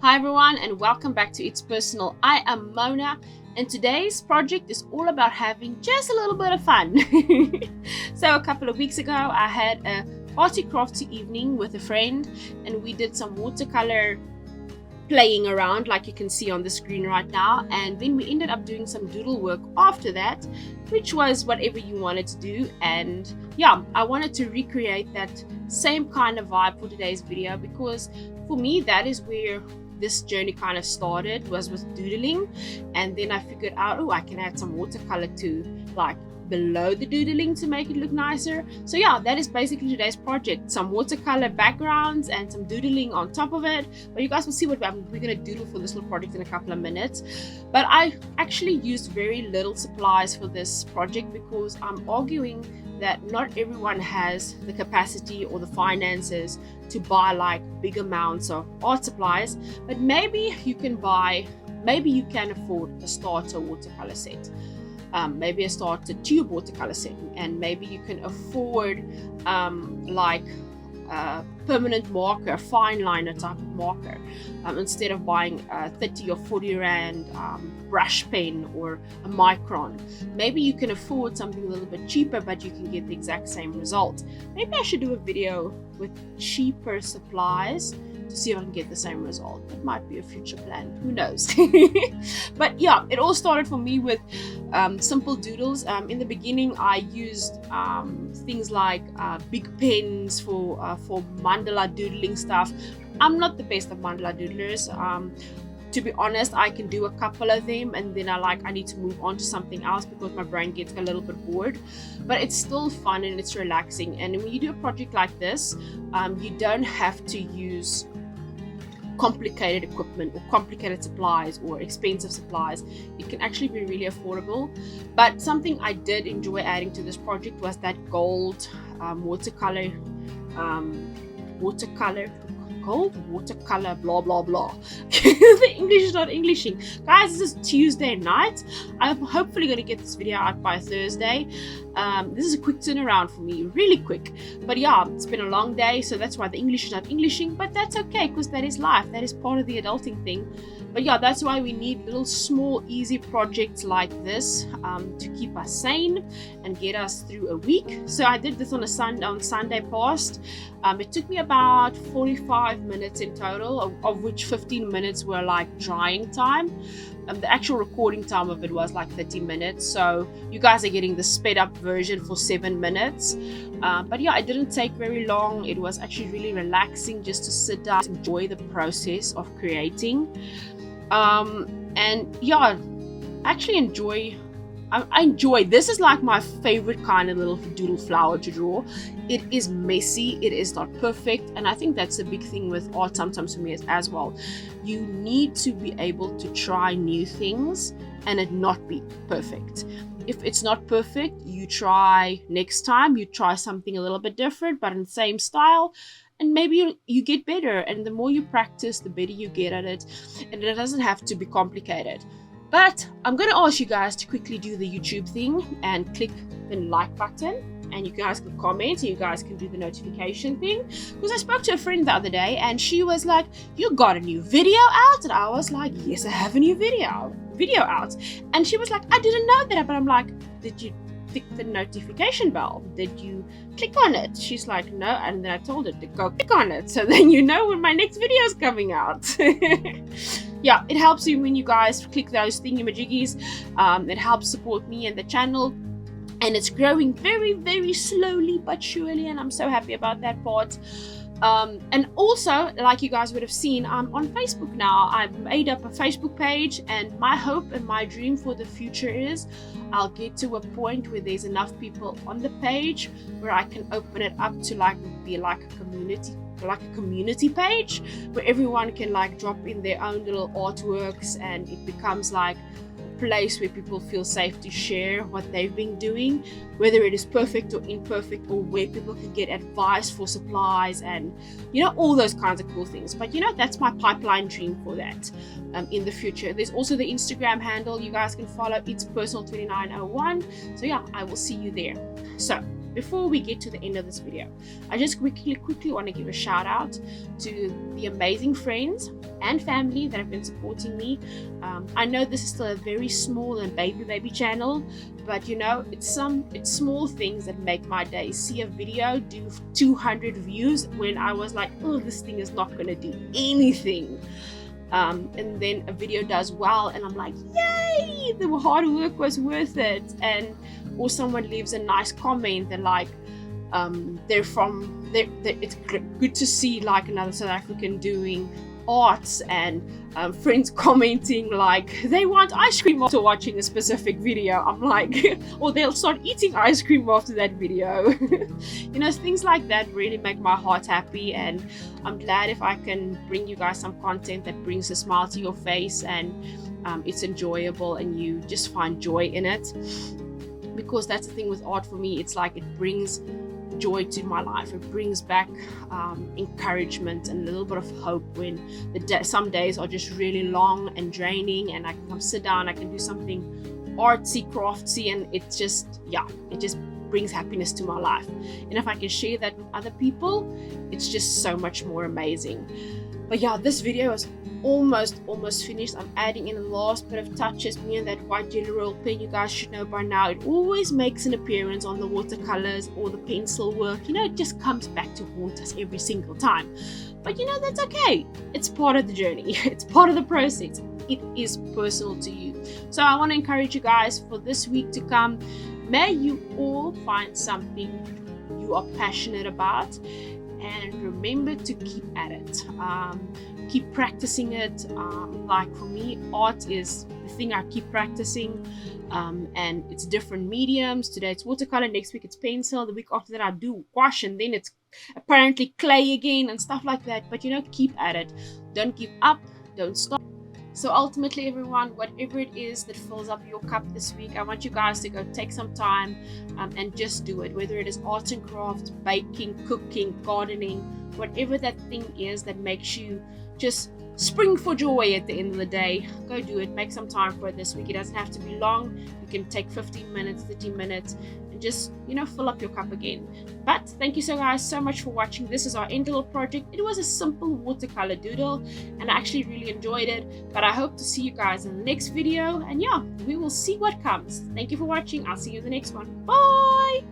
Hi everyone and welcome back to It's Personal. I am Mona and today's project is all about having just a little bit of fun. So a couple of weeks ago I had a arty crafty evening with a friend and we did some watercolor playing around like you can see on the screen right now, and then we ended up doing some doodle work after that, which was whatever you wanted to do. And yeah, I wanted to recreate that same kind of vibe for today's video because for me that is where this journey kind of started, was with doodling. And then I figured out, oh, I can add some watercolor to like below the doodling to make it look nicer. So yeah, that is basically today's project, some watercolor backgrounds and some doodling on top of it. But you guys will see what we're gonna doodle for this little project in a couple of minutes. But I actually used very little supplies for this project because I'm arguing that not everyone has the capacity or the finances to buy like big amounts of art supplies. But maybe you can afford a starter watercolor set, maybe a starter tube watercolor set, and maybe you can afford like a permanent marker, fine liner type of marker, instead of buying a 30 or 40 rand brush pen or a micron. Maybe you can afford something a little bit cheaper but you can get the exact same result. Maybe I should do a video with cheaper supplies to see if I can get the same result. That might be a future plan, who knows. But yeah, it all started for me with simple doodles. In the beginning I used things like big pens for mandala doodling stuff. I'm not the best of mandala doodlers. To be honest, I can do a couple of them and then I need to move on to something else because my brain gets a little bit bored. But it's still fun and it's relaxing. And when you do a project like this, you don't have to use complicated equipment or complicated supplies or expensive supplies. It can actually be really affordable. But something I did enjoy adding to this project was that gold watercolor blah blah blah. The English is not Englishing, guys. This is Tuesday night. I'm hopefully going to get this video out by Thursday. This is a quick turnaround for me, really quick. But yeah, it's been a long day, so that's why the English is not Englishing, but that's okay because that is life. That is part of the adulting thing. But yeah, that's why we need little small easy projects like this to keep us sane and get us through a week. So I did this on Sunday past. It took me about 45 minutes in total, of which 15 minutes were like drying time. The actual recording time of it was like 30 minutes, so you guys are getting the sped up version for 7 minutes. But yeah, it didn't take very long. It was actually really relaxing just to sit down, enjoy the process of creating. And yeah, I enjoy this. Is like my favorite kind of little doodle flower to draw. It is messy, it is not perfect, and I think that's a big thing with art sometimes for me as well. You need to be able to try new things and it not be perfect. If it's not perfect, you try next time, you try something a little bit different but in the same style, and maybe you get better. And the more you practice, the better you get at it, and it doesn't have to be complicated. But I'm going to ask you guys to quickly do the YouTube thing and click the like button, and you guys can comment and you guys can do the notification thing, because I spoke to a friend the other day and she was like, you got a new video out? And I was like, yes, I have a new video out. And she was like, I didn't know that. But I'm like, did you click the notification bell? Did you click on it? She's like, no. And then I told her to go click on it, so then you know when my next video is coming out. Yeah, it helps you when you guys click those thingy-majiggies. It helps support me and the channel, and it's growing very, very slowly but surely, and I'm so happy about that part. And also, like you guys would have seen, I'm on Facebook now. I've made up a Facebook page, and my hope and my dream for the future is I'll get to a point where there's enough people on the page where I can open it up to be like a community page where everyone can like drop in their own little artworks, and it becomes like a place where people feel safe to share what they've been doing, whether it is perfect or imperfect, or where people can get advice for supplies and all those kinds of cool things. But that's my pipeline dream for that in the future. There's also the Instagram handle you guys can follow. It's personal2901. So yeah, I will see you there. So before we get to the end of this video, I just quickly want to give a shout out to the amazing friends and family that have been supporting me. I know this is still a very small and baby channel, but you know, it's small things that make my day. See a video do 200 views when I was like, oh, this thing is not gonna do anything. And then a video does well and I'm like, yay, the hard work was worth it. And or someone leaves a nice comment and like, it's good to see like another South African doing arts, and friends commenting like they want ice cream after watching a specific video. I'm like, or they'll start eating ice cream after that video. You know, things like that really make my heart happy, and I'm glad if I can bring you guys some content that brings a smile to your face, and it's enjoyable and you just find joy in it. Because that's the thing with art for me, it's like it brings joy to my life. It brings back encouragement and a little bit of hope when some days are just really long and draining, and I can come sit down, I can do something artsy, craftsy, and it just brings happiness to my life. And if I can share that with other people, it's just so much more amazing. But yeah, this video is almost finished. I'm adding in the last bit of touches. Me and that white jelly roll pen, you guys should know by now, it always makes an appearance on the watercolors or the pencil work. You know, it just comes back to haunt us every single time. But you know, that's okay. It's part of the journey. It's part of the process. It is personal to you. So I want to encourage you guys for this week to come. May you all find something you are passionate about, and remember to keep at it. Keep practicing it. Like for me, art is the thing I keep practicing, and it's different mediums. Today it's watercolor, next week it's pencil, the week after that I do wash, and then it's apparently clay again and stuff like that. But you know, keep at it. Don't give up, don't stop. So ultimately, everyone, whatever it is that fills up your cup this week, I want you guys to go take some time and just do it. Whether it is arts and crafts, baking, cooking, gardening, whatever that thing is that makes you just spring for joy at the end of the day, go do it. Make some time for it this week. It doesn't have to be long. You can take 15 minutes, 30 minutes, and just, you know, fill up your cup again. But thank you so much for watching. This is our end little project. It was a simple watercolor doodle, and I actually really enjoyed it. But I hope to see you guys in the next video, and yeah, we will see what comes. Thank you for watching. I'll see you in the next one. Bye.